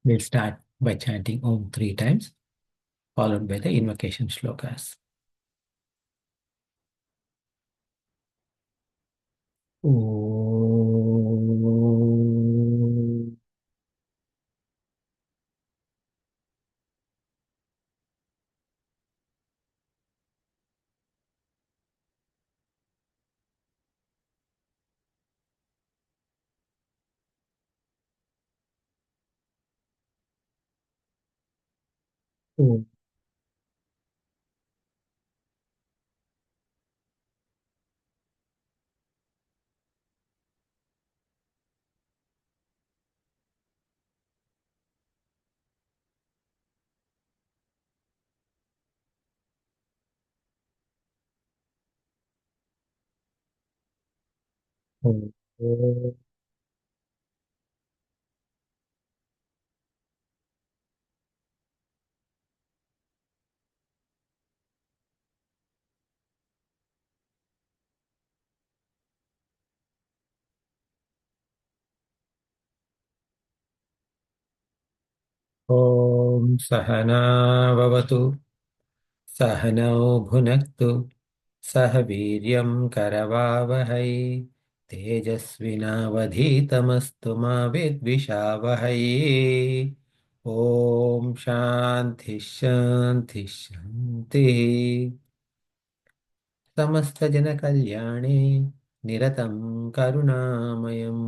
We'll start by chanting Om 3 times, followed by the invocation shlokas. Om. Om. Om. Om Sahana Vavatu Sahanau Bhunaktu Sah Viryam Karavavahai Tejasvinavadhitamastu ma vidvishavahai. Om Shanti Shanti Shanti. समस्तजनकल्याणे निरतं करुणामयं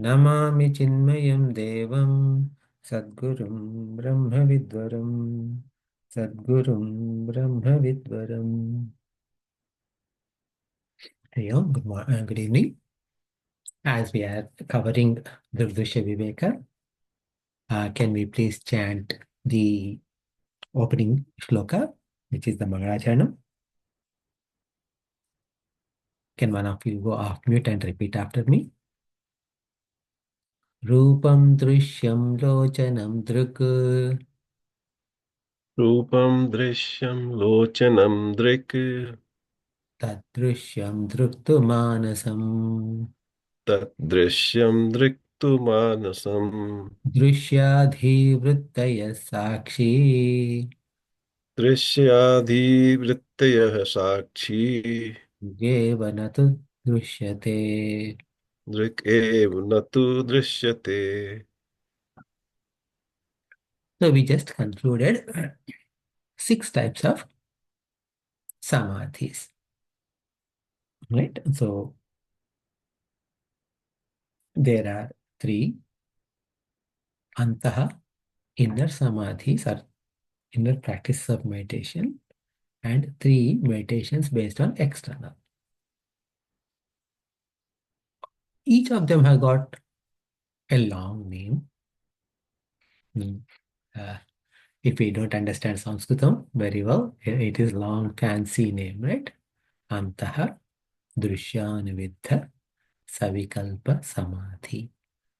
Namami चिन्मयं देवं सद्गुरुं ब्रह्मविद्वरं सद्गुरुं ब्रह्मविद्वरम्. Good evening. As we are covering Drg Drsya Viveka, can we please chant the opening shloka, which is the Mangalacharanam? Can one of you go off mute and repeat after me? रूपं दृश्यं लोचनं दृक् रूपं दृश्यं लोचनं दृक् तदृश्यं दृक्तु मानसम् तद्दृश्यं दृक्तु मानसम् दृश्याधिवृत्तयः साक्षी दृश्याधिवृत्तयः साक्षी येव न तु दृश्यते. दृक् एव न तु दृश्यते. So we just concluded 6 types of samadhis, right? So there are 3 antaha, inner samadhis or inner practice of meditation, and 3 meditations based on external. Each of them have got a long name. Uh, if we don't understand Sanskritam very well, it is long, fancy name, right? Antaha Drishyanuviddha Savikalpa Samadhi.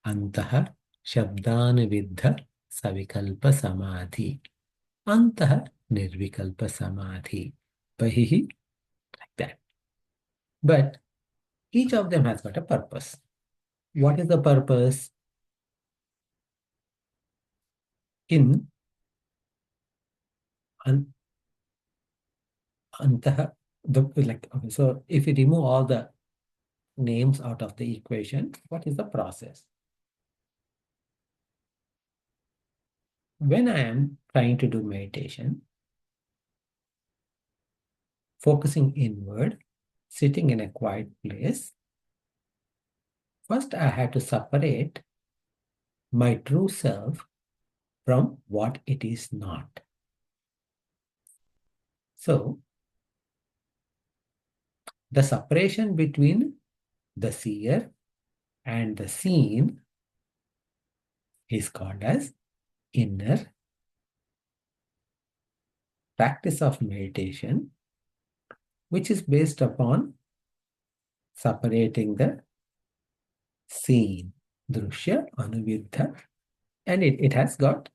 Antaha Shabdanuviddha Savikalpa Samadhi. Antaha Nirvikalpa Samadhi. Bahihi, like that. But each of them has got a purpose. What is the purpose? In Antaha, so if you remove all the names out of the equation, what is the process? When I am trying to do meditation, focusing inward, sitting in a quiet place, first I have to separate my true self from what it is not. So, the separation between the seer and the seen is called as inner practice of meditation, which is based upon separating the seen, drishya, anuviddha, and it has got,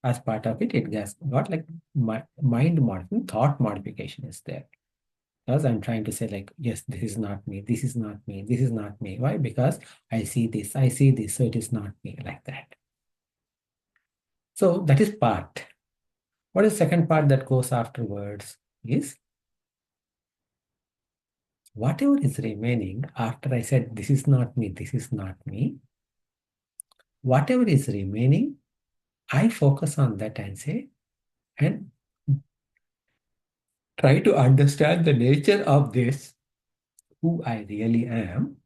as part of it, it has got like mind modification, thought modification is there. Because I'm trying to say like, yes, this is not me, this is not me, this is not me. Why? Because I see this, so it is not me, like that. So that is part. What is the second part that goes afterwards is whatever is remaining after I said this is not me, this is not me, whatever is remaining, I focus on that and say, and try to understand the nature of this, who I really am,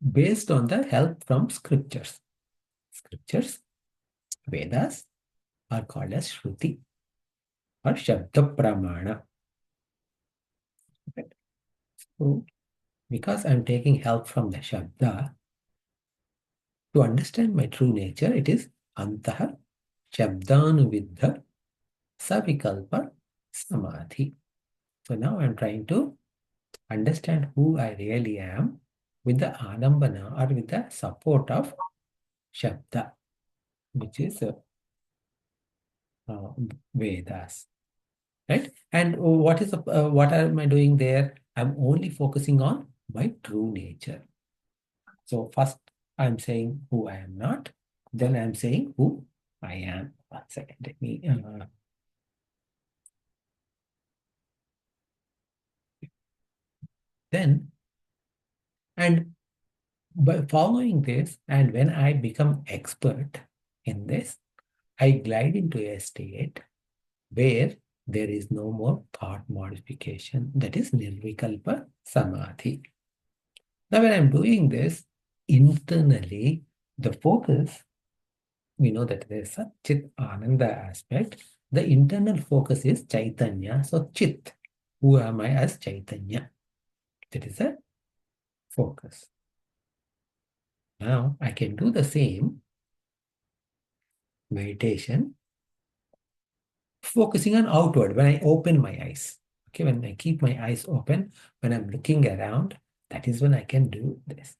based on the help from scriptures. Scriptures, Vedas, are called as Shruti or Shabda Pramana. Right? So, because I'm taking help from the Shabda, to understand my true nature, it is Antaha Shabdanuviddha Savikalpa Samadhi. So now I'm trying to understand who I really am with the Alambana or with the support of Shabda, which is Vedas. Right? And what am I doing there? I'm only focusing on my true nature. So first I'm saying who I am not, then I'm saying who I am. 1 second, let me then and by following this, and when I become expert in this, I glide into a state where there is no more thought modification. That is Nirvikalpa Samadhi. Now, when I'm doing this, internally, the focus, we know that there's a Chit Ananda aspect. The internal focus is Chaitanya. So, Chit, who am I as Chaitanya? That is a focus. Now, I can do the same meditation, focusing on outward when I open my eyes. Okay, when I keep my eyes open, when I'm looking around, that is when I can do this.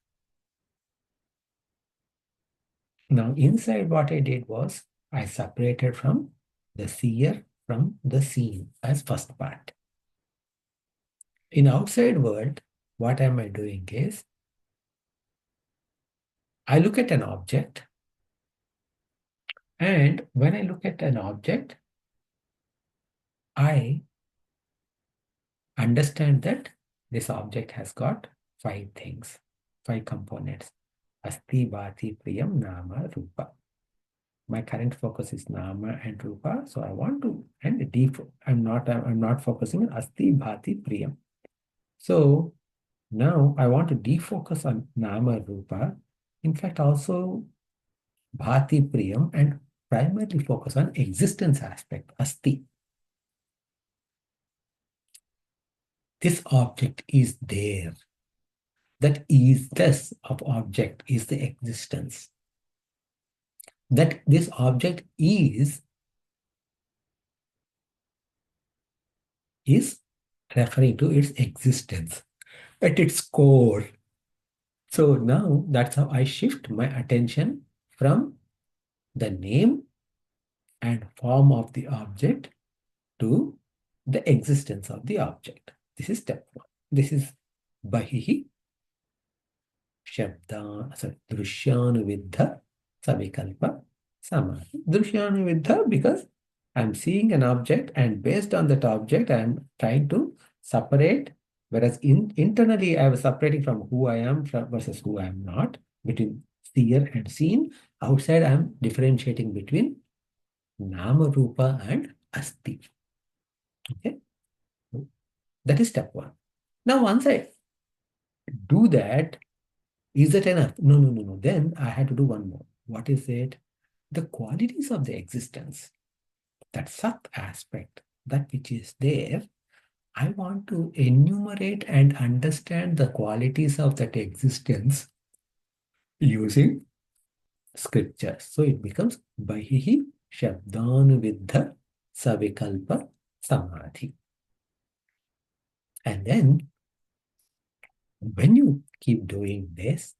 Now, inside what I did was I separated from the seer from the seen as first part. In outside world, what am I doing is I look at an object, and when I look at an object, I understand that this object has got 5 things, 5 components. Asti, Bhati, Priyam, Nama, Rupa. My current focus is Nama and Rupa, so I want to I'm not focusing on Asti, Bhati, Priyam. So now I want to defocus on Nama, Rupa. In fact, also Bhati, Priyam, and primarily focus on existence aspect, Asti. This object is there. That is-ness of object is the existence. That this object is referring to its existence at its core. So now that's how I shift my attention from the name and form of the object to the existence of the object. This is step 1. This is Bahihi Drusyanuviddha Savikalpa Samadhi. Drusyanuviddha because I'm seeing an object, and based on that object, I'm trying to separate. Whereas internally, I was separating from who I am versus who I am not, between seer and seen. Outside, I'm differentiating between Nama, Rupa, and Asti. Okay, that is step 1. Now, once I do that, is that enough? No, no, no, no. Then I had to do one more. What is it? The qualities of the existence, that Sat aspect, that which is there, I want to enumerate and understand the qualities of that existence using scriptures. So it becomes Bahihi Shabdanuviddha Savikalpa Samadhi. And then when you keep doing this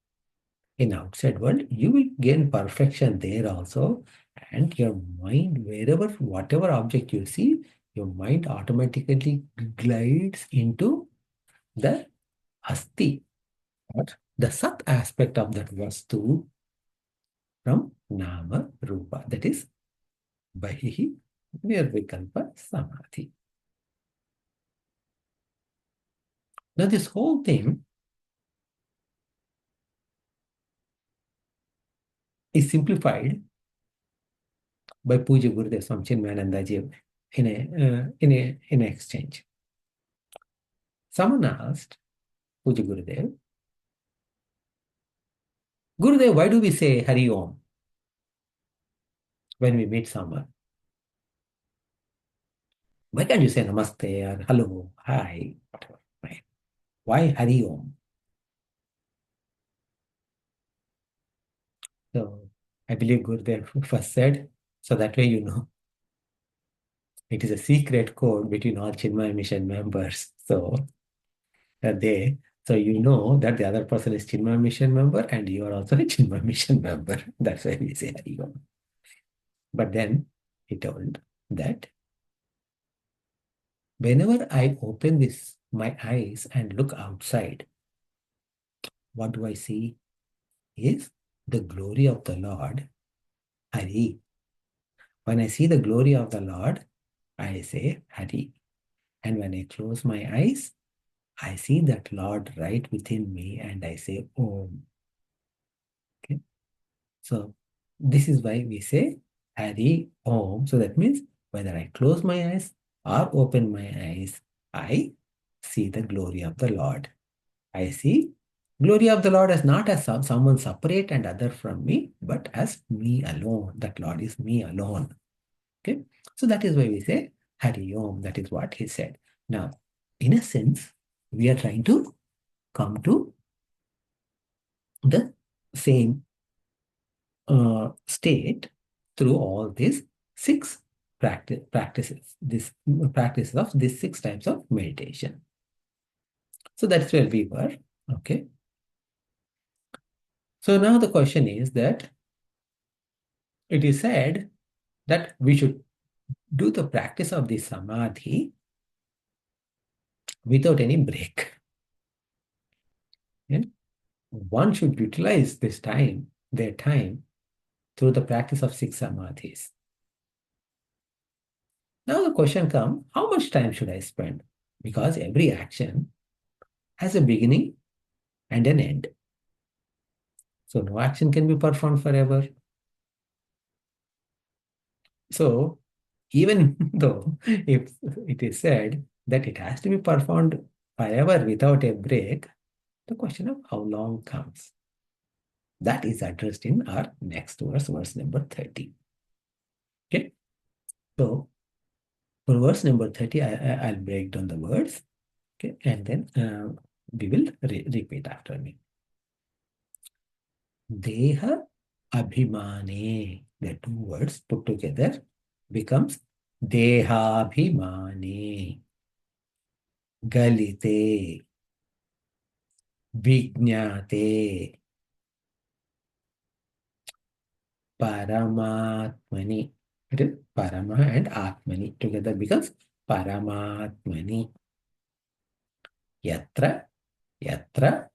in outside world, you will gain perfection there also. And your mind, whatever object you see, your mind automatically glides into the Asti, or the Sat aspect of that Vastu from Nama Rupa. That is Bahihi nirvikalpa samadhi. Now this whole thing is simplified by Puja Gurudev Swami Chinmayanandaji in an exchange. Someone asked Puja Gurudev, Gurudev, why do we say Hari Om when we meet someone? Why can't you say Namaste or Hello, Hi, whatever? Right? Why Hari Om? So I believe Gurudev first said, so that way you know it is a secret code between all Chinmaya Mission members. So they, so you know that the other person is Chinmaya Mission member and you are also a Chinmaya Mission member. That's why we say Hari Om. But then he told that whenever I open my eyes and look outside, what do I see? Is the glory of the Lord, Hari. When I see the glory of the Lord, I say Hari. And when I close my eyes, I see that Lord right within me and I say Om. Okay. So this is why we say Hari Om. So that means whether I close my eyes or open my eyes, I see the glory of the Lord. I see glory of the Lord as not as someone separate and other from me, but as me alone. That Lord is me alone. Okay. So that is why we say Hari Om. That is what he said. Now, in a sense, we are trying to come to the same state through all these six practices, this practices of these six types of meditation. So that's where we were. Okay. So now the question is that it is said that we should do the practice of the samadhi without any break. Yeah? One should utilize their time, through the practice of six samadhis. Now the question comes, how much time should I spend? Because every action has a beginning and an end. So no action can be performed forever. So even though if it is said that it has to be performed forever without a break, the question of how long comes. That is addressed in our next verse, verse number 30. Okay. So for verse number 30, I'll break down the words. Okay. And then we will repeat after me. Deha abhimane. The two words put together becomes Dehabhimane. Galite. Vijnate. Paramatmani. It is Parama and Atmani. Together becomes Paramatmani. Yatra. Yatra.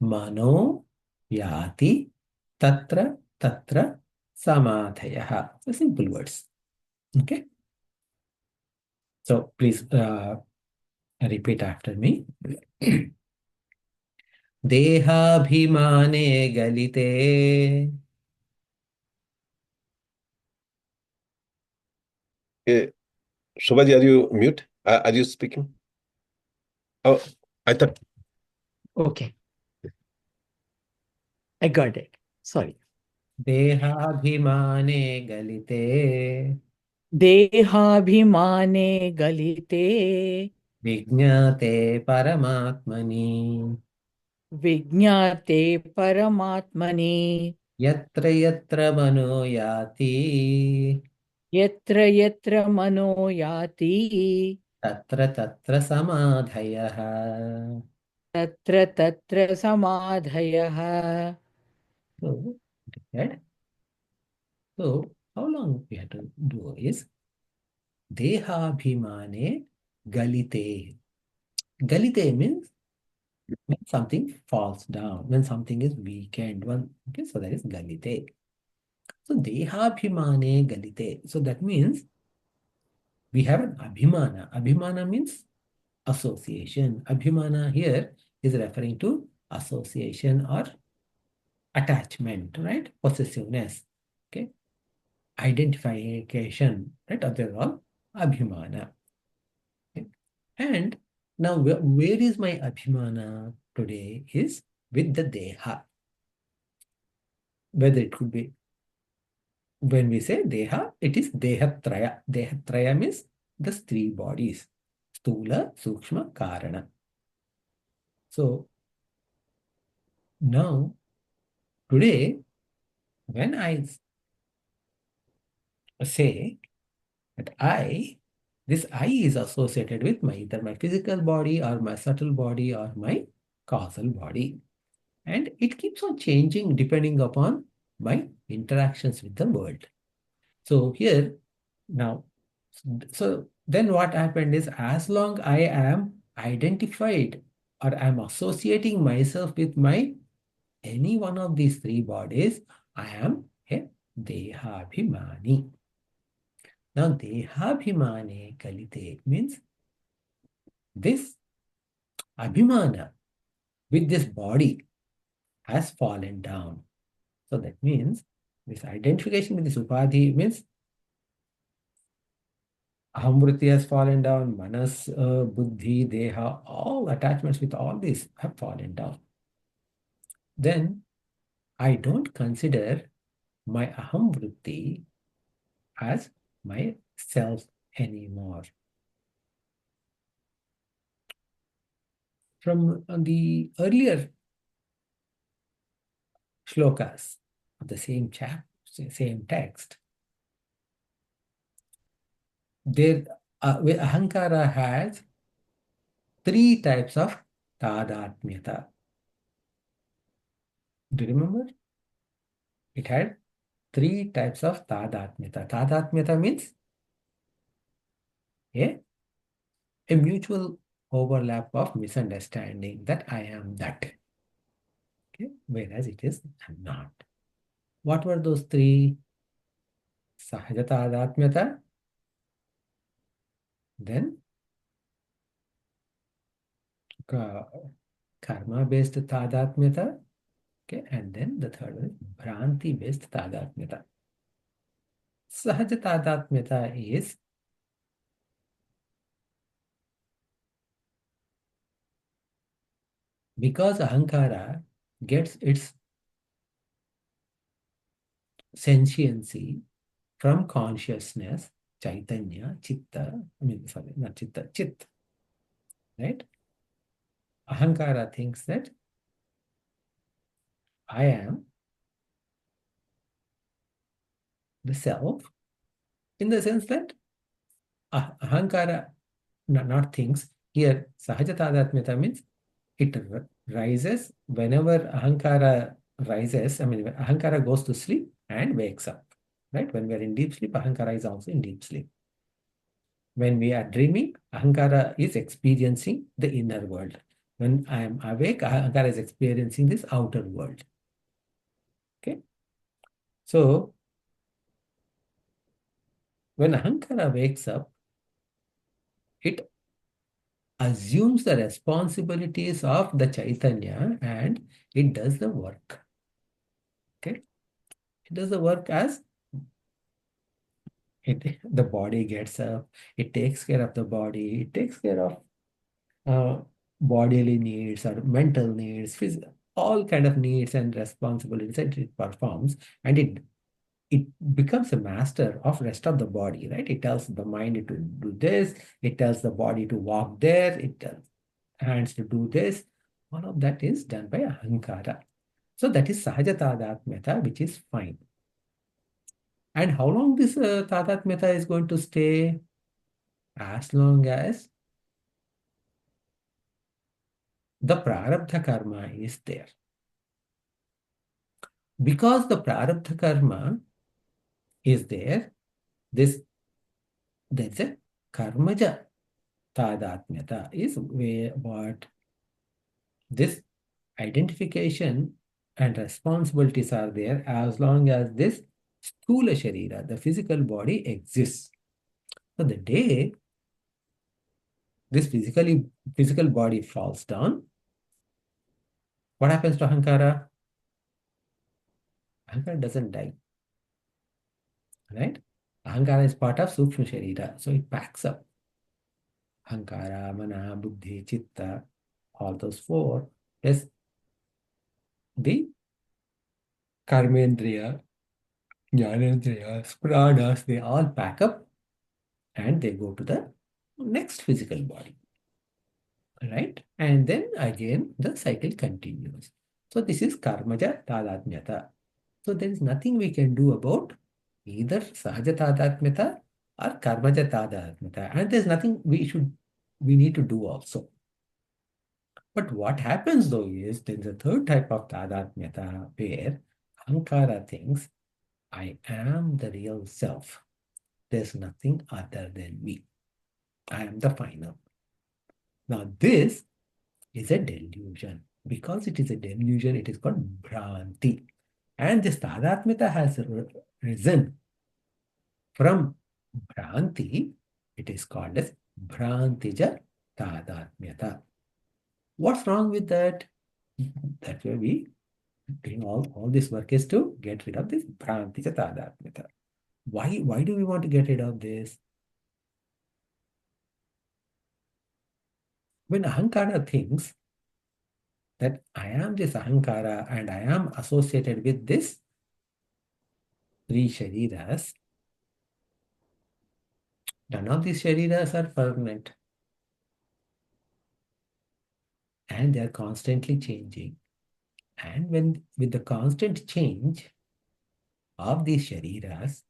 Mano. Yati. Tatra. Tatra. Samadhayaha. So simple words. Okay. So please repeat after me. Dehabhimane galite. Shobhaji, are you mute? Are you speaking? Oh, I thought. Okay, I got it. Sorry. Dehabhimane galite. Dehabhimane galite Vijnate paramatmani. vijnate paramatmani Yatra yatra mano yati. yatra yatra mano yati Tatra tatra samadhayaha. tatra tatra samadhayah. So, right? So, how long we have to do is Dehabhimane galite. Galite means when something falls down, when something is weakened. Okay, so that is galite. So dehabhimane galite. So that means we have an abhimana. Abhimana means association. Abhimana here is referring to association or attachment, right? Possessiveness. Okay. Identification, right? They're all abhimana. Okay. And now where is my abhimana today is with the deha. Whether it could be, when we say deha, it is dehatraya. Dehatraya means the three bodies. Stula, Sukshma, Karana. So now today, when I say that this I is associated with either my physical body or my subtle body or my causal body. And it keeps on changing depending upon my interactions with the world. So here, now, so then what happened is, as long I am identified or I'm associating myself with any one of these three bodies, I am a Dehabhimani. Now, Dehabhimane Kalite means this Abhimana with this body has fallen down. So that means this identification with this Upadhi means Ahamvritti has fallen down, Manas, Buddhi, Deha, all attachments with all these have fallen down. Then I don't consider my Ahamvritti as my self anymore. From the earlier shlokas of the same chapter, same text, there Ahankara has three types of tadatmyata. Do you remember? It had three types of tadatmyata. Tadatmyata means a mutual overlap of misunderstanding that I am that. Okay? Whereas it is not. What were those three? Sahaja tadatmyata, then karma-based tadatmyata, okay, and then the third one is Bhranti-based tadatmyata. Sahaja tadatmyata is because Ahankara gets its sentiency from consciousness, Chaitanya, Chitta, not Chitta, Chit, right? Ahankara thinks that I am the self, in the sense that Ahankara not thinks. Here, Sahaja tadatmyata means it rises whenever Ahankara rises. When Ahankara goes to sleep and wakes up, right? When we are in deep sleep, Ahankara is also in deep sleep. When we are dreaming, Ahankara is experiencing the inner world. When I am awake, Ahankara is experiencing this outer world. Okay? So, when Ahankara wakes up, it assumes the responsibilities of the Chaitanya and it does the work. Okay? It does the work as the body gets up, it takes care of the body, it takes care of bodily needs or mental needs, all kind of needs and responsibilities that it performs, and it becomes a master of rest of the body, right? It tells the mind to do this, it tells the body to walk there, it tells hands to do this. All of that is done by Ahankara. So that is Sahaja Tadatmyata, which is fine. And how long this Tadatmyata is going to stay? As long as the Prarabdha karma is there. Because the Prarabdha karma is there, there's a Karmaja Tadatmyata is what this identification and responsibilities are there as long as this Sthula Sharira, the physical body exists. So the day this physical body falls down, what happens to Ahankara? Ahankara doesn't die, right? Ahankara is part of Sukshma Sharira, so it packs up. Ahankara, Mana, Buddhi, Chitta, all those four, plus the Karmendriya, Jnanendriya, Pranas, they all pack up and they go to the next physical body, right? And then again, the cycle continues. So this is Karmaja Tadatmyata. So there is nothing we can do about either Sahaja Tadatmyata or Karmaja Tadatmyata. And there's nothing we need to do also. But what happens though is there's a third type of Tadatmyata where Ahankara thinks, I am the real self. There's nothing other than me. I am the final. Now this is a delusion. Because it is a delusion, it is called Bhranti. And this Tadatmyata has risen from Bhranti. It is called as Bhrantija Tadatmyata. What's wrong with that? That's where we doing all this work is to get rid of this Bhrantija Tadatmyata. Why do we want to get rid of this? When Ahankara thinks that I am this Ahankara and I am associated with this three Shariras, none of these Shariras are permanent. And they are constantly changing. And with the constant change of these Shariras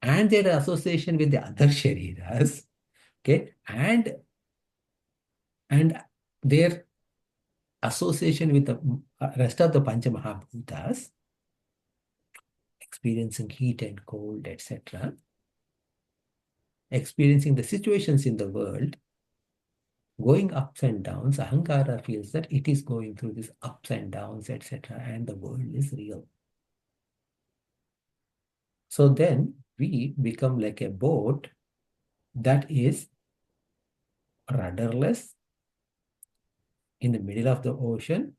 and their association with the other Shariras, okay, and their association with the rest of the Pancha Mahabhutas, experiencing heat and cold, etc., experiencing the situations in the world, going ups and downs, Ahankara feels that it is going through these ups and downs, etc., and the world is real. So then we become like a boat that is rudderless in the middle of the ocean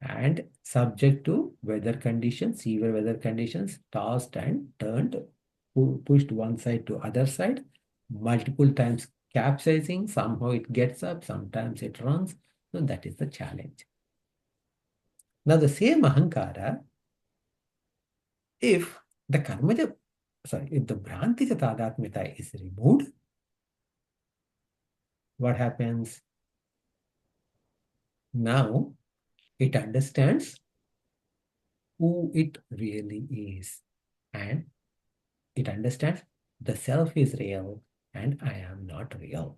and subject to weather conditions, severe weather conditions, tossed and turned, pushed one side to other side, multiple times capsizing. Somehow it gets up, sometimes it runs. So that is the challenge. Now the same Ahankara, if the Bhrantija Tadatmyata is removed, what happens? Now it understands who it really is. And it understands the self is real and I am not real.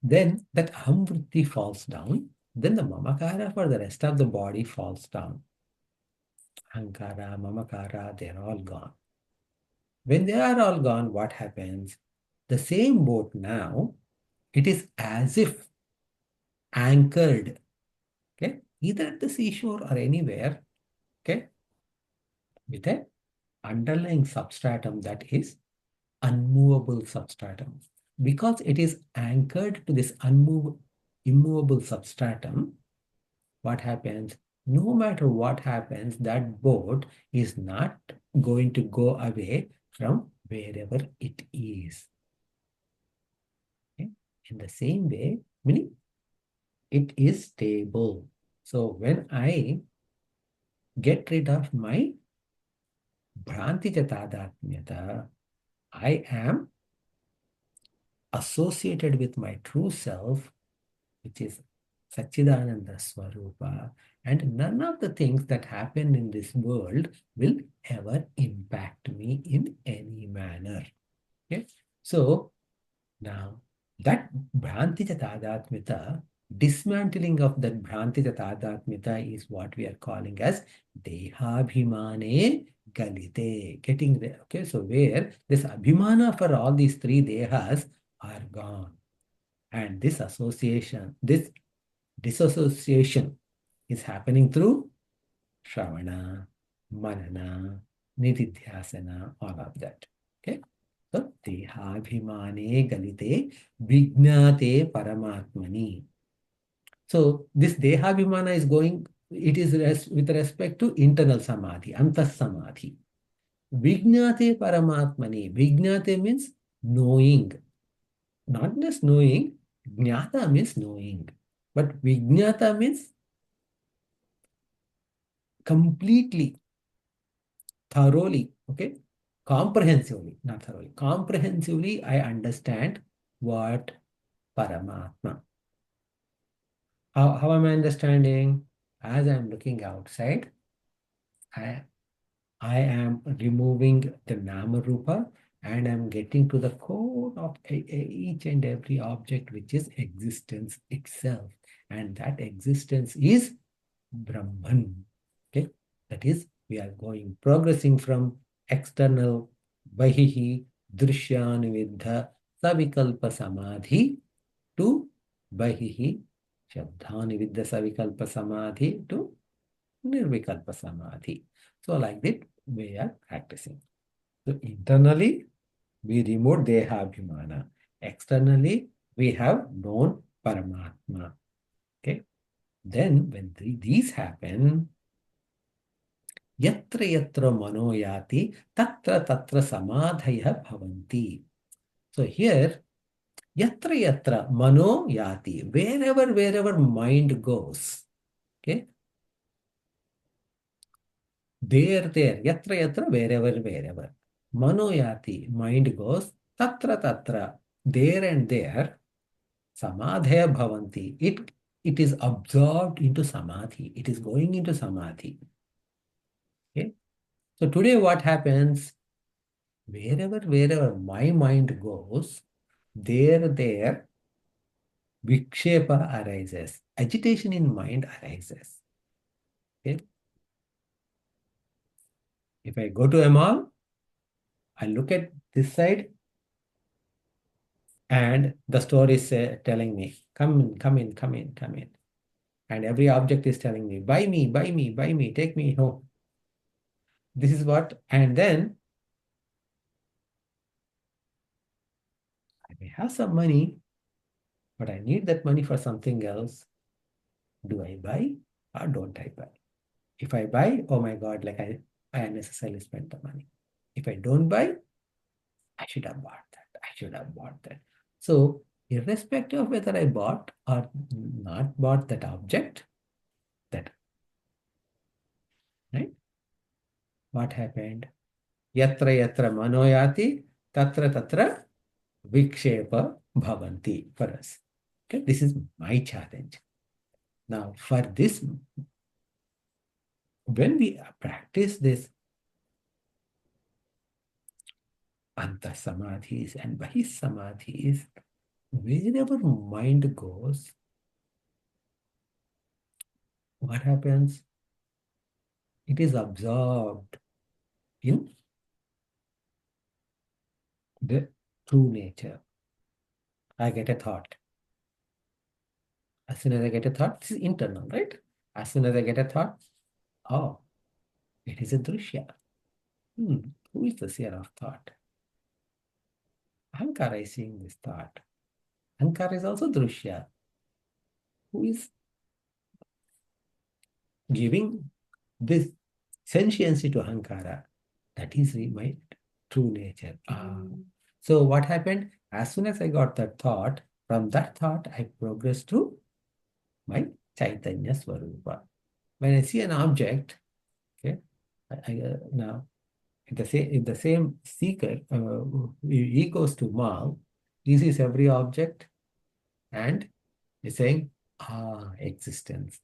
Then that ahamvritti falls down. Then the mamakara for the rest of the body falls down. Ahankara, mamakara, they're all gone. When they are all gone, what happens? The same boat now, it is as if anchored, okay, either at the seashore or anywhere, okay, with an underlying substratum that is unmovable substratum. Because it is anchored to this immovable substratum, what happens? No matter what happens, that boat is not going to go away from wherever it is. Okay? In the same way, meaning it is stable. So when I get rid of my Bhrantija Tadatmyata, I am associated with my true self, which is Satchidananda Swarupa, and none of the things that happen in this world will ever impact me in any manner. Okay? So now that Bhrantija Tadatmyata, dismantling of that Bhrantija Tadatmyata is what we are calling as Dehabhimane Galite. Getting there. Okay, so where this Abhimana for all these three Dehas are gone. And this association, this disassociation is happening through Shravana, Manana, nididhyasana, all of that. Okay. So dehabhimane galite vijnate paramatmani. So this dehabhimana is going, it is with respect to internal samadhi, antas samadhi. Vijnate paramatmani. Vijnate means knowing. Not just knowing, jnata means knowing. But vijnata means completely, thoroughly, okay? Comprehensively, not thoroughly. Comprehensively, I understand what Paramatma. How am I understanding? As I'm looking outside, I am removing the Nama Rupa and I'm getting to the core of each and every object, which is existence itself. And that existence is Brahman. Okay, that is, we are progressing from external Bahihi Drishyanuviddha Savikalpa Samadhi to Bahihi Shabdhanuviddha Savikalpa Samadhi to Nirvikalpa Samadhi. So like that, we are practicing. So internally, we remove Dehabhimana. Externally, we have known Paramatma. Okay. Then when these happen, yatra yatra mano yati, tatra tatra samadhaya bhavanti. So here, yatra yatra mano yati, wherever mind goes, okay? There, yatra yatra, wherever. Mano yati, mind goes, tatra tatra, there and there, samadhaya bhavanti. It is absorbed into samadhi. It is going into samadhi. Okay? So today what happens? Wherever my mind goes, there, vikshepa arises. Agitation in mind arises. Okay? If I go to a mall, I look at this side, and the store is telling me, come in. And every object is telling me, buy me, take me home. This is what, and then I may have some money, but I need that money for something else. Do I buy or don't I buy? If I buy, oh my God, like I unnecessarily spent the money. If I don't buy, I should have bought that. So irrespective of whether I bought or not bought that object, right? What happened? Yatra manoyati, tatra vikshepa bhavanti for us. Okay, this is my challenge. Now, for this, when we practice this anta samadhis and bahis samadhis, wherever mind goes, what happens? It is absorbed in the true nature. I get a thought. As soon as I get a thought, this is internal, right? As soon as I get a thought, oh, it is a drishya. Who is the seer of thought? Ahankara is seeing this thought. Ahankara is also drishya. Who is giving this sentiency to Ahankara? That is my true nature. So what happened? As soon as I got that thought, from that thought, I progressed to my Chaitanya Swarupa. When I see an object, okay, now if the same seeker, he goes to Mall, he sees every object and is saying, existence.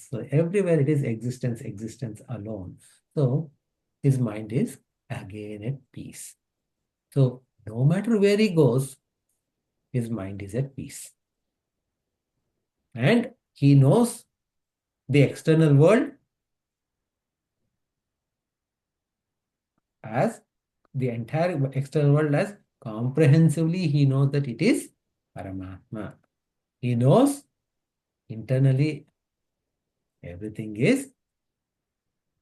So everywhere it is existence alone. So his mind is again at peace. So no matter where he goes, his mind is at peace. And he knows the external world as the entire external world as comprehensively. He knows that it is Paramatma. He knows internally everything is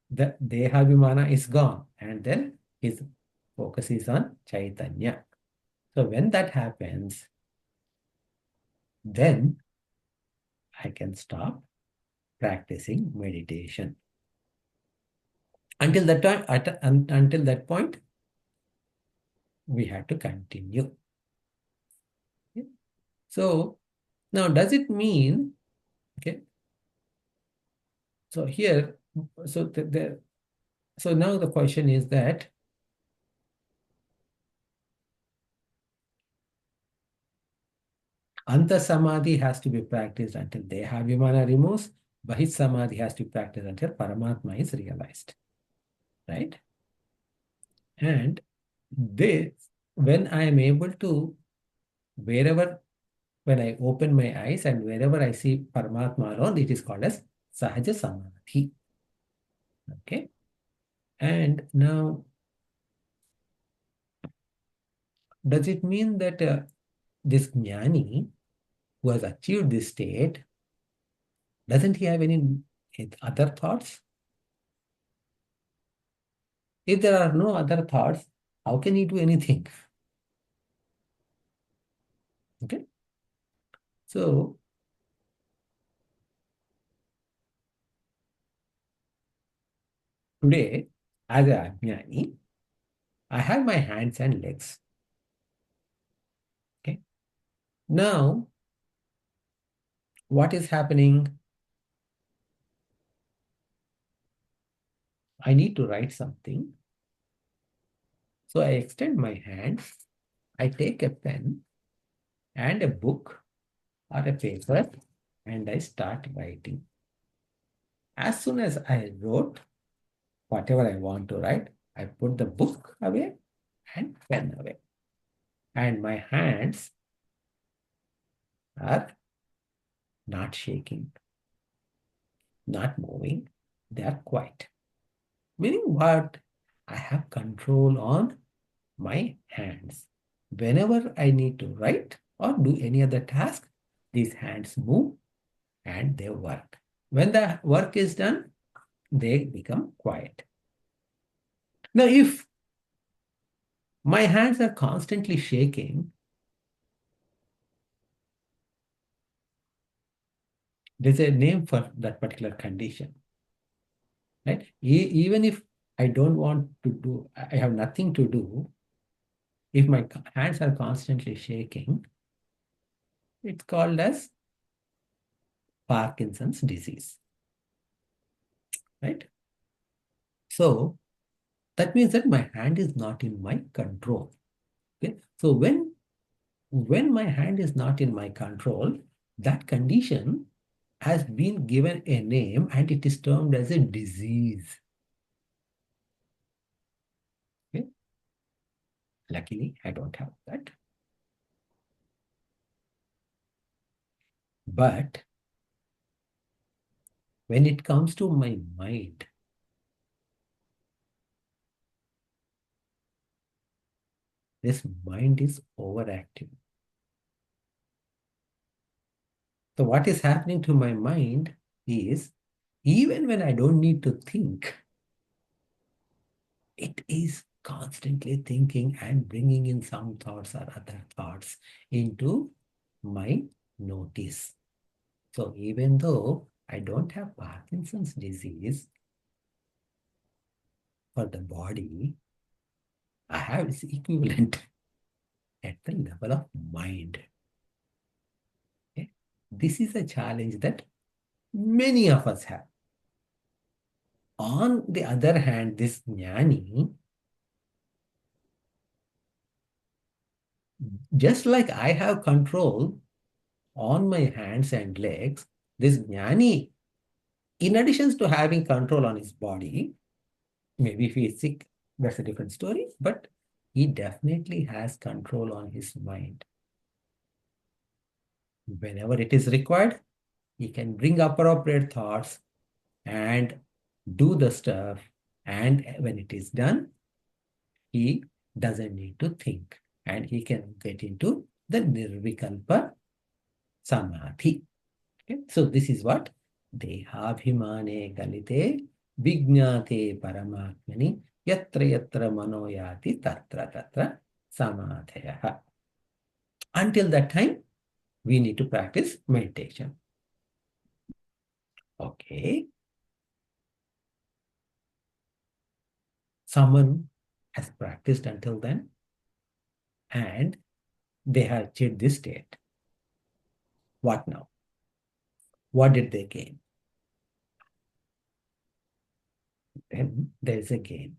the Dehabhimana is gone, and then his focus is on Chaitanya. So when that happens, then I can stop practicing meditation. Until that time, until that point, we have to continue. Okay? So now, does it mean, okay? So here, so so now the question is that Anta Samadhi has to be practiced until Dehabhimana removes. Bahit Samadhi has to be practiced until Paramatma is realized. Right? And this, when I am able to, when I open my eyes and wherever I see Paramatma alone, it is called as Sahaja Samadhi. Okay? And now, does it mean that this Jnani who has achieved this state, doesn't he have any other thoughts? If there are no other thoughts, how can he do anything? Okay? So, today, as a Jnani, I have my hands and legs. Okay? Now, what is happening? I need to write something. So I extend my hand, I take a pen and a book or a paper, and I start writing. As soon as I wrote whatever I want to write, I put the book away and pen away. And my hands are not shaking, not moving, they are quiet. Meaning what? I have control on my hands. Whenever I need to write or do any other task, these hands move and they work. When the work is done, they become quiet. Now, if my hands are constantly shaking, there's a name for that particular condition. Right? Even if I don't want to do, I have nothing to do, if my hands are constantly shaking, it's called as Parkinson's disease. Right? So that means that my hand is not in my control. Okay? So when my hand is not in my control, that condition has been given a name and it is termed as a disease. Okay? Luckily, I don't have that. But when it comes to my mind, this mind is overactive. So what is happening to my mind is, even when I don't need to think, it is constantly thinking and bringing in some thoughts or other thoughts into my notice. So even though I don't have Parkinson's disease for the body, I have its equivalent at the level of mind. Okay? This is a challenge that many of us have. On the other hand, this Jnani, just like I have control on my hands and legs, this Jnani, in addition to having control on his body, maybe if he is sick, that's a different story, but he definitely has control on his mind. Whenever it is required, he can bring appropriate thoughts and do the stuff. And when it is done, he doesn't need to think. And he can get into the Nirvikalpa Samadhi. Okay? So this is what Dehabhimane Galite Vijnate Paramatmani Yatra Yatra Mano Yati Tatra Tatra Samadhaya. Until that time, we need to practice meditation. Okay. Someone has practiced until then and they have achieved this state. What now? What did they gain? Then there is a gain.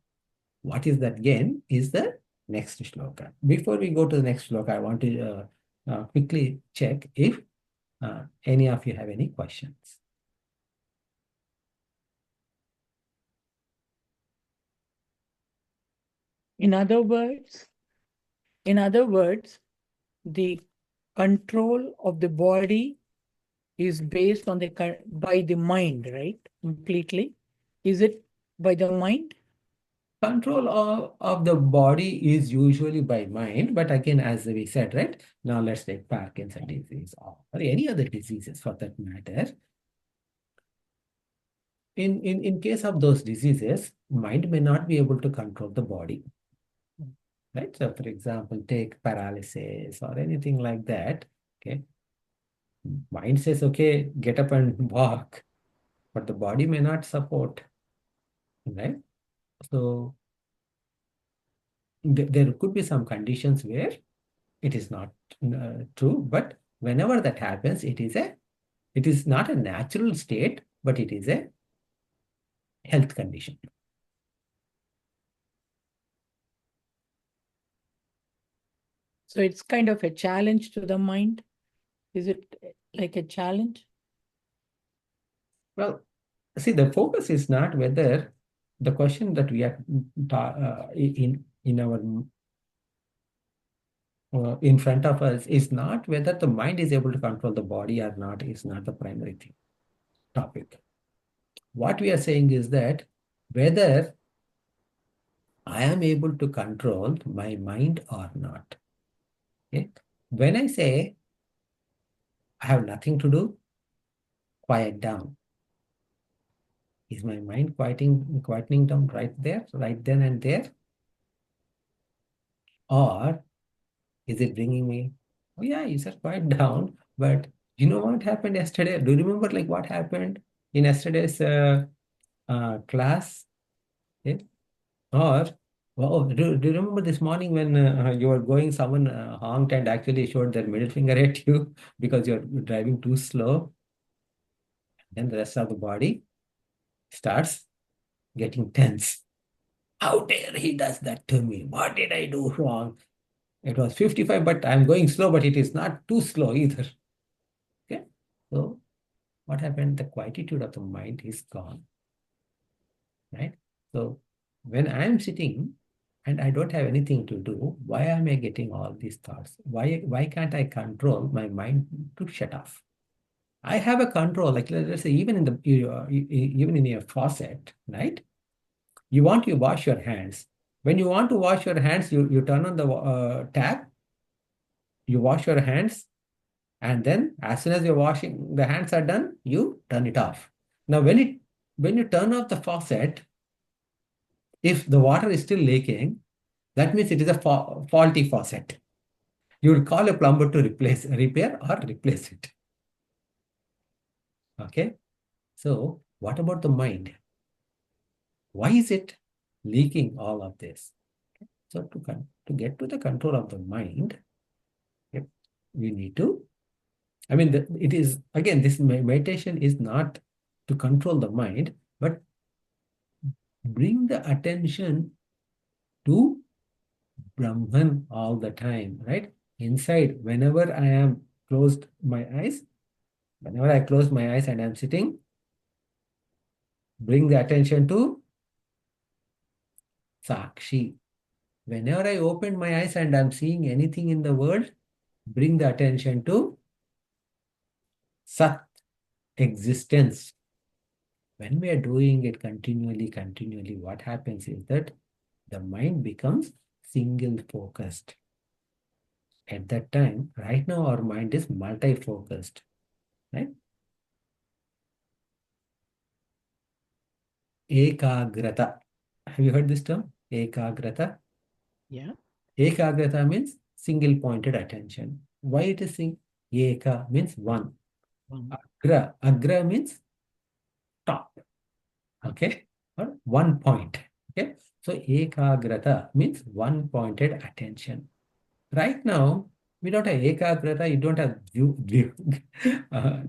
What is that gain is the next shloka. Before we go to the next shloka, I want to quickly check if any of you have any questions. In other words, the control of the body is based on by the mind, right? Completely. Is it by the mind? Control of the body is usually by mind, but again, as we said, right? Now let's take Parkinson's disease or any other diseases for that matter. In case of those diseases, mind may not be able to control the body. Right? So for example, take paralysis or anything like that. Okay. Mind says, okay, get up and walk, but the body may not support. Right? So there could be some conditions where it is not true, but whenever that happens, it is not a natural state, but it is a health condition. So it's kind of a challenge to the mind. Is it like a challenge? Well, see, the focus is not whether the question that we are in our in front of us is not whether the mind is able to control the body or not, is not the primary topic. What we are saying is that whether I am able to control my mind or not. Okay? When I say I have nothing to do, quiet down. Is my mind quietening down right there, right then and there? Or is it bringing me, oh yeah, you said quiet down, but you know what happened yesterday? Do you remember like what happened in yesterday's class? Okay? Or, oh, do you remember this morning when you were going, someone honked and actually showed their middle finger at you because you're driving too slow? Then the rest of the body starts getting tense. How dare he does that to me? What did I do wrong? It was 55, but I'm going slow, but it is not too slow either. Okay. So what happened? The quietude of the mind is gone. Right? So when I'm sitting and I don't have anything to do, why am I getting all these thoughts? Why can't I control my mind to shut off? I have a control, like let's say even even in your faucet, right? You want to wash your hands. When you want to wash your hands, you turn on the tap, you wash your hands, and then as soon as you're washing, the hands are done, you turn it off. Now, when you turn off the faucet, if the water is still leaking, that means it is a faulty faucet. You will call a plumber to repair or replace it. Okay. So what about the mind? Why is it leaking all of this? So to get to the control of the mind, we need to, I mean, it is, again, this meditation is not to control the mind, but bring the attention to Brahman all the time, right? Inside, whenever I am closed my eyes, whenever I close my eyes and I'm sitting, bring the attention to Sakshi. Whenever I open my eyes and I'm seeing anything in the world, bring the attention to Sat, existence. When we are doing it continually, what happens is that the mind becomes single focused. At that time, right now our mind is multi-focused, right? ekagrata. Have you heard this term? Ekagrata. Yeah. Ekagrata means single pointed attention. Why it is eka means one. Agra means top. Okay, or 1 point. Okay, so ekagrata means one pointed attention. Right now, we don't have ekagrata, you don't have uh,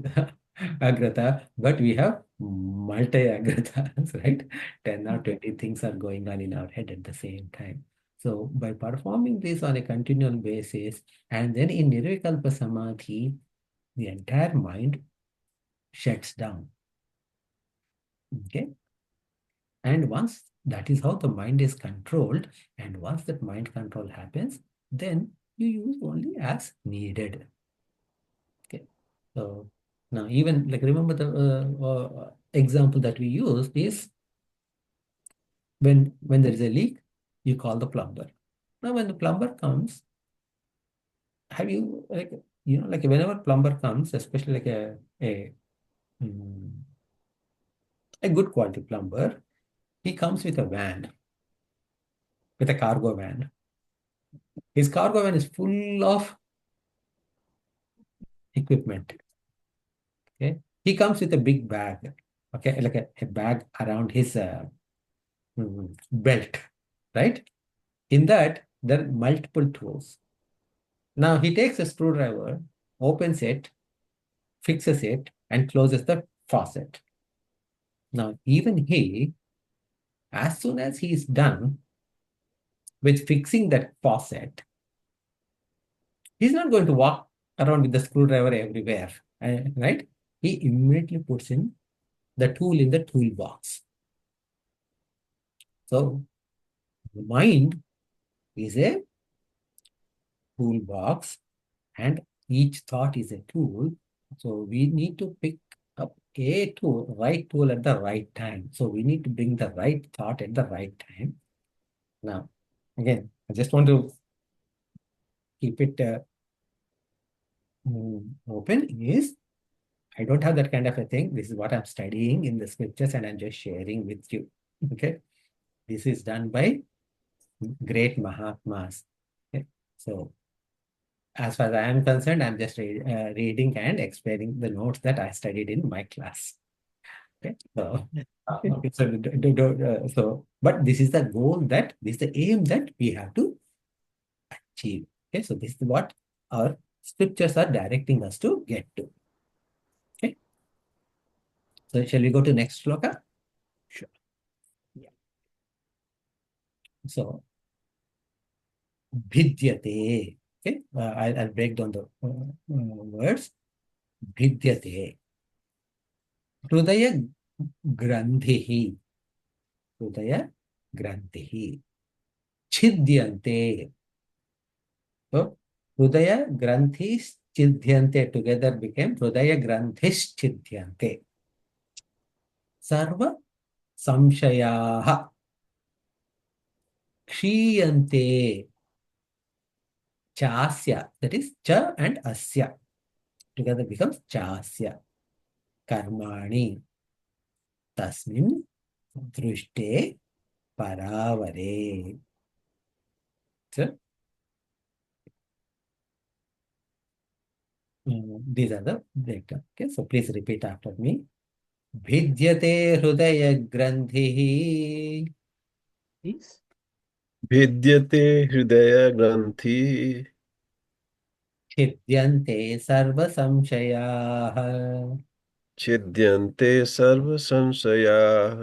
agrata, but we have multi-agratas, right? 10 or 20 things are going on in our head at the same time. So by performing this on a continual basis, and then in Nirvikalpa Samadhi, the entire mind shuts down. Okay. And once that is how the mind is controlled, and once that mind control happens, then you use only as needed. Okay. So now even like remember the example that we used is when there is a leak, you call the plumber. Now when the plumber comes, have you like like whenever plumber comes, especially like mm, a good quality plumber, he comes with a van, with a cargo van. His cargo van is full of equipment. Okay, he comes with a big bag. Okay, like a bag around his belt, right? In that there are multiple tools. Now he takes a screwdriver, opens it, fixes it, and closes the faucet. Now even he, as soon as he is done with fixing that faucet, he's not going to walk around with the screwdriver everywhere, right? He immediately puts in the tool in the toolbox. So the mind is a toolbox and each thought is a tool. So we need to pick up a tool, right tool at the right time. So we need to bring the right thought at the right time. Now, again, I just want to keep it open is I don't have that kind of a thing. This is what I'm studying in the scriptures and I'm just sharing with you. Okay. This is done by great Mahatmas. Okay. So as far as I am concerned, I'm just reading and explaining the notes that I studied in my class. Okay. So, okay. So, but this is the goal this is the aim that we have to achieve. Okay. So this is what our scriptures are directing us to get to. Okay. So shall we go to next shloka? Sure. Yeah. So, bhidyate. Okay. I'll break down the words. Bhidyate. Hrudaya grandhihi. Hrudaya grandhihi. Chidyante. So, Hrudaya Granthis Chidhyante together became Hrudaya Granthis Chidhyante. Sarva Samshayaha Kshiyante Chasya. That is Cha and Asya. Together becomes Chasya. Karmani Tasmin Drushte Paravare. So, these are the breakdown. Okay, so please repeat after me. Bhidyate Hrudaya Grandhihi. Please. भिद्यते हृदय ग्रंथि छिद्यन्ते सर्वसंशयाः छिद्यन्ते सर्व संशयाः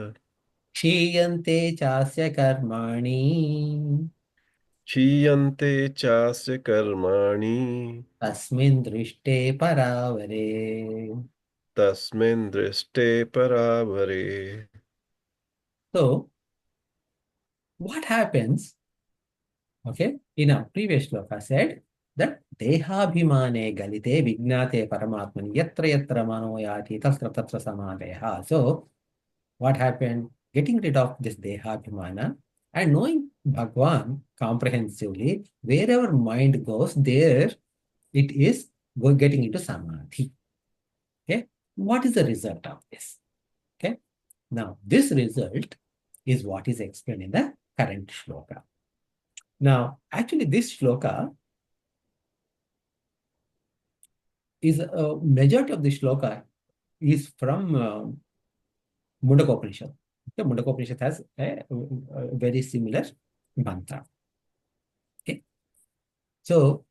क्षीयन्ते चास्य कर्माणि क्षीयन्ते चास्य कर्माणि तस्मिन् दृष्टे परावरे. तस्मिन् दृष्टे परावरे. So, what happens? Okay, in our previous shloka said that dehabhimane galite vignate paramatmani yatra yatra mano yati tatra tatra samadeha. So, what happened? Getting rid of this dehabhimana and knowing Bhagwan comprehensively, wherever mind goes, there it is getting into samadhi. Okay, what is the result of this? Okay, Now, this result is what is explained in the current shloka. Now, actually, this shloka is a majority of the shloka is from Mundaka Upanishad. The Mundaka Upanishad has a very similar mantra. Okay. So,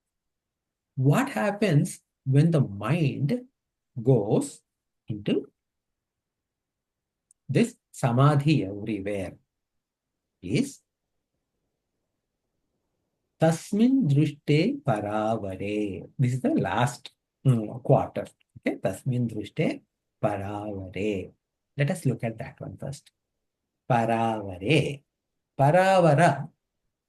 what happens when the mind goes into this samadhi everywhere is tasmin drushte paravare. This is the last quarter. Okay, tasmin drushte paravare. Let us look at that one first. Paravare. Paravara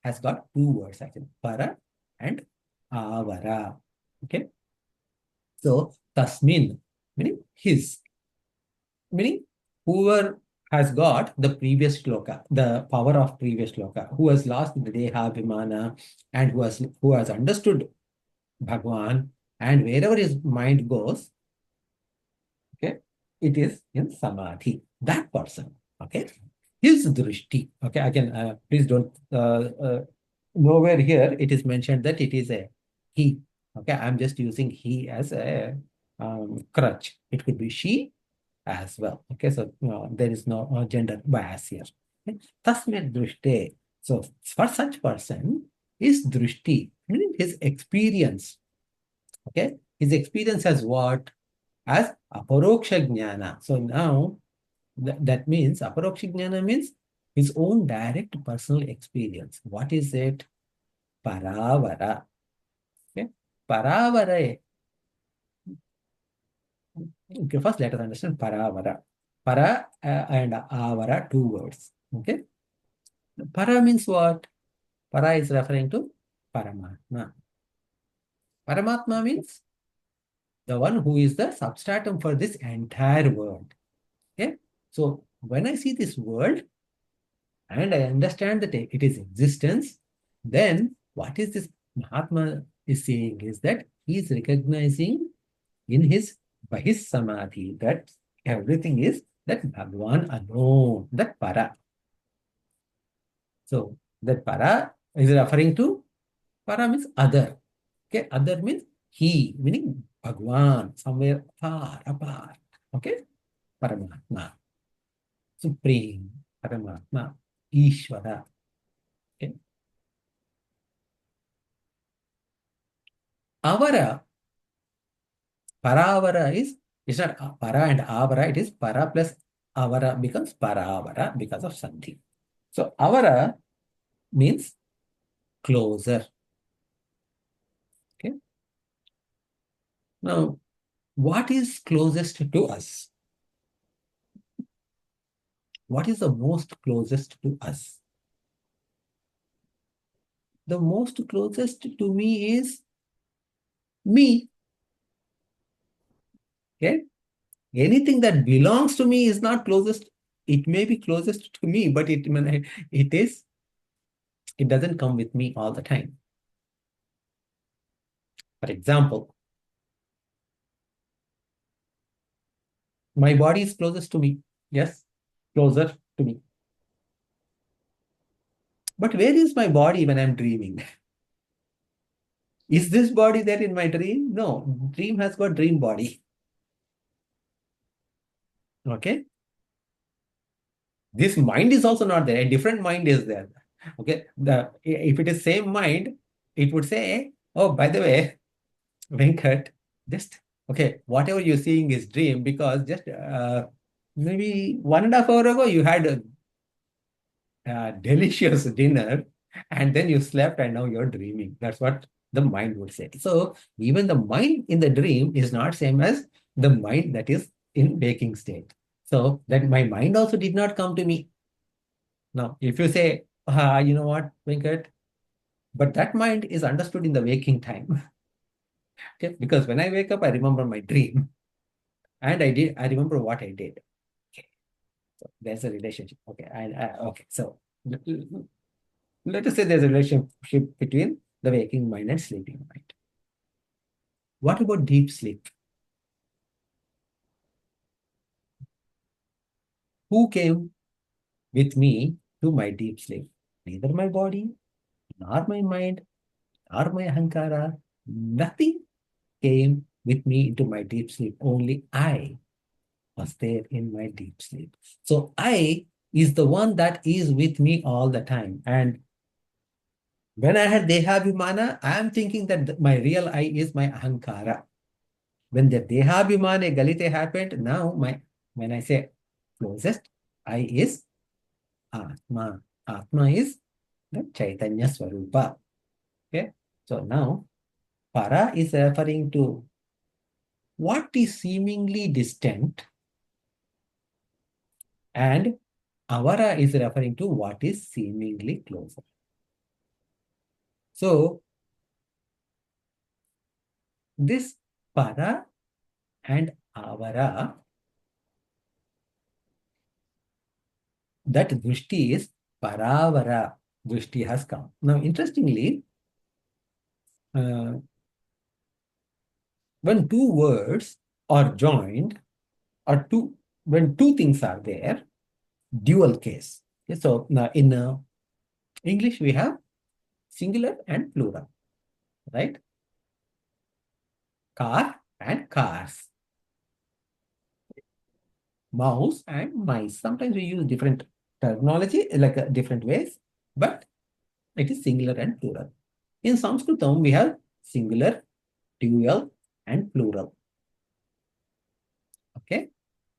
has got two words actually. Para and avara. Okay. So tasmin meaning his. Meaning whoever has got the previous shloka, the power of previous shloka, who has lost the deha abhimana and who has understood Bhagwan, and wherever his mind goes, okay, it is in samadhi. That person, okay, his drishti. Okay, again, please don't. Nowhere here it is mentioned that it is a he. Okay, I'm just using he as a crutch. It could be she as well. Okay, so there is no gender bias here. Okay? Tasmet drishte. So for such person, his drishti, meaning his experience. Okay, his experience as what? As aparoksha jnana. So now that means aparoksha jnana means his own direct personal experience. What is it? Paravara. Okay, paravara. Okay, first let us understand paravara. Para and avara, two words. Okay. Para means what? Para is referring to Paramatma. Paramatma means the one who is the substratum for this entire world. Okay. So when I see this world and I understand that it is existence, then what is this Mahatma is saying is that he is recognizing in his by his samadhi that everything is that Bhagwan alone, that para. So that para is referring to para means other. Okay, other means he, meaning Bhagwan, somewhere far apart. Okay, Paramatma, Supreme, Paramatma, Ishvara. Okay, Avara, Paravara is, it's not para and avara, it is para plus avara becomes paravara because of something. So avara means closer. Okay. Now, what is closest to us? What is the most closest to us? The most closest to me is me. Okay. Anything that belongs to me is not closest. It may be closest to me, but it doesn't come with me all the time. For example, my body is closest to me. Yes, closer to me. But where is my body when I'm dreaming? Is this body there in my dream? No, dream has got dream body. Okay. This mind is also not there. A different mind is there. Okay. If it is same mind, it would say, oh, by the way, Venkat, just, okay, whatever you're seeing is dream because just maybe 1.5 hours ago you had a delicious dinner and then you slept and now you're dreaming. That's what the mind would say. So even the mind in the dream is not same as the mind that is in waking state. So that my mind also did not come to me. Now, if you say, you know what, Venkat, but that mind is understood in the waking time. Okay, because when I wake up, I remember my dream and I remember what I did. Okay, so there's a relationship. Okay, okay, so let us say there's a relationship between the waking mind and sleeping mind. What about deep sleep? Who came with me to my deep sleep? Neither my body, nor my mind, nor my ahankara. Nothing came with me into my deep sleep. Only I was there in my deep sleep. So I is the one that is with me all the time. And when I had Dehabhimana, I am thinking that my real I is my ahankara. When the Dehabhimane Galite happened, now when I say closest, I is Atma. Atma is the Chaitanya Swarupa. Okay. So now para is referring to what is seemingly distant, and avara is referring to what is seemingly closer. So this para and avara, that drishti is paravara. Drishti has come. Now, interestingly, when two words are joined, or when two things are there, dual case. Okay, so now in English, we have singular and plural, right? Car and cars. Mouse and mice. Sometimes we use different terminology, like different ways, but it is singular and plural. In Sanskritam, we have singular, dual, and plural. Okay.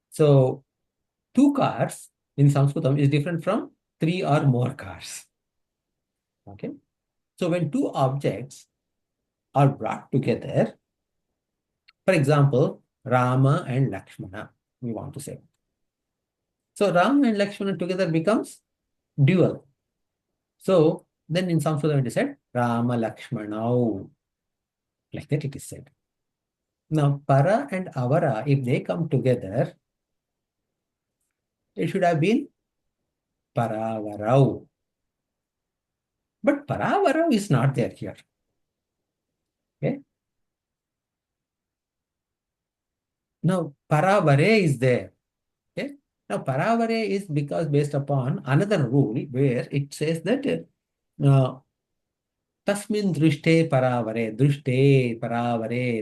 So, two cars in Sanskritam is different from three or more cars. Okay. So, when two objects are brought together, for example, Rama and Lakshmana, we want to say. So, Rama and Lakshmana together becomes dual. So, then in Sanskritam it is said, Rama Lakshmana. Like that it is said. Now, para and avara, if they come together, it should have been paravarau. But paravarau is not there here. Okay. Now, paravare is there. Okay. Now, paravare is because based upon another rule where it says that tasmin drishte paravare.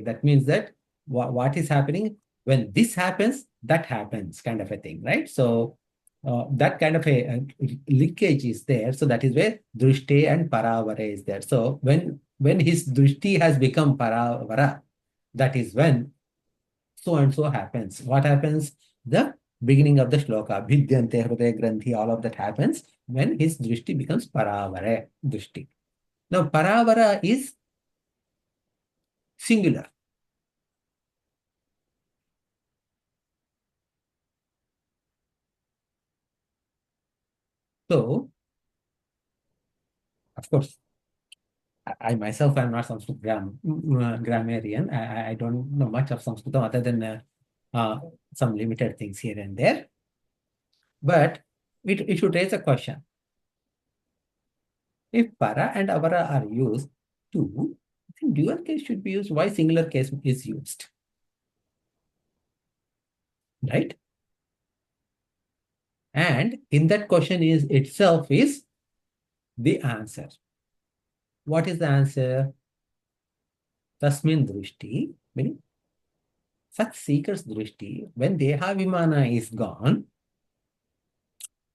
That means that what is happening when this happens, that happens, kind of a thing, right? So that kind of a linkage is there. So that is where drishte and paravare is there. So when his drishti has become paravara, that is when so and so happens. What happens? The beginning of the shloka, bhidyante hrudaya granthi, all of that happens when his drishti becomes paravare drishti. Now, paravara is singular. So, of course, I myself am not Sanskrit grammarian. I don't know much of Sanskrit other than some limited things here and there. But it should raise a question. If para and avara are used to, then dual case should be used. Why singular case is used? Right? And in that question is itself is the answer. What is the answer? Tasmin drishti, meaning such seeker's drishti, when Dehabhimana is gone,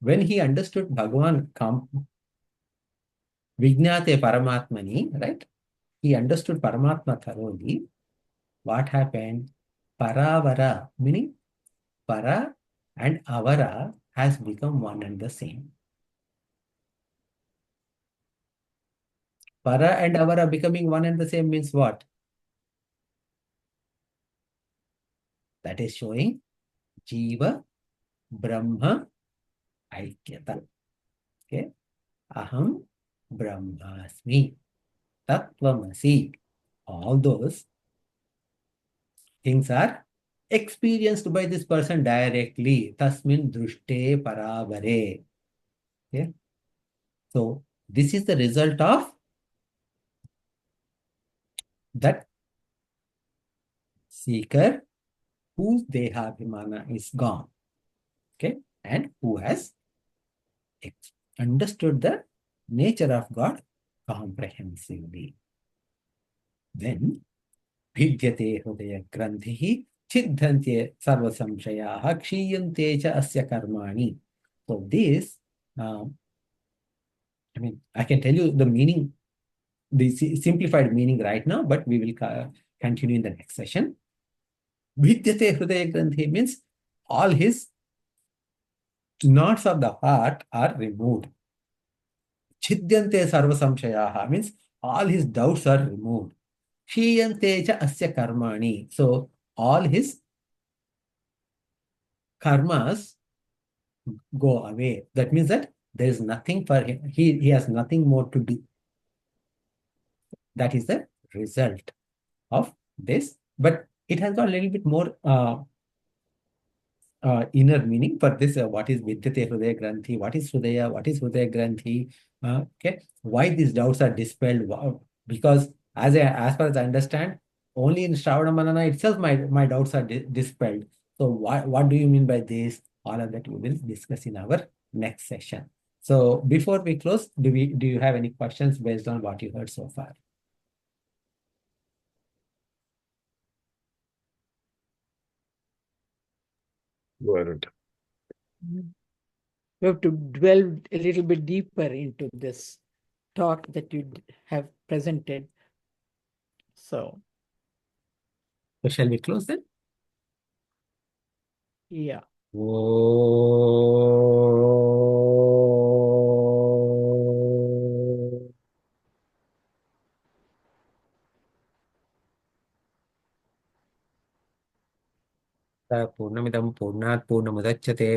when he understood Bhagavan Vijnate Paramatmani, right? He understood Paramatma thoroughly. What happened? Paravara, meaning para and avara has become one and the same. Para and avara becoming one and the same means what? That is showing Jiva Brahma Aikyata. Okay. Aham Brahmasmi. Tattvamasi. All those things are experienced by this person directly. Tasmin drushte paravare. Okay. So this is the result of that seeker whose Dehabhimana is gone. Okay. and who has understood the nature of God comprehensively. Then भिद्यते हृदय ग्रंथि छिद्यन्ते सर्व संशयाः क्षीयन्ते च अस्य कर्माणि. So this, I mean, I can tell you the meaning, the simplified meaning right now, but we will continue in the next session. भिद्यते हृदय ग्रंथि means all his knots of the heart are removed. छिद्यन्ते serve संशयाः means all his doubts are removed. क्षीयन्ते च अस्य कर्माणि. So all his karmas go away. That means that there is nothing for him. He has nothing more to do. That is the result of this. But it has got a little bit more inner meaning for this. What is Vidyate Hridaya Granthi? What is Hridaya? What is Hridaya Granthi? Okay. Why these doubts are dispelled? Because as far as I understand, only in Shravana Manana itself my doubts are dispelled. So what do you mean by this? All of that we will discuss in our next session. So before we close, do you have any questions based on what you heard so far? Go ahead. You have to dwell a little bit deeper into this talk that you have presented. So shall we close then? Yeah. पूर्णमिदं पूर्णात् पूर्णमुदच्यते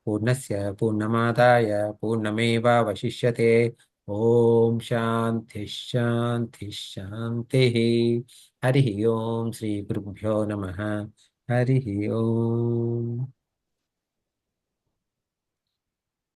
पूर्णस्य पूर्णमादाय पूर्णमेवावशिष्यते. ओम शांति शांति शांतिः. हरिः ओम श्री गुरुभ्यो नमः. हरिः ओम.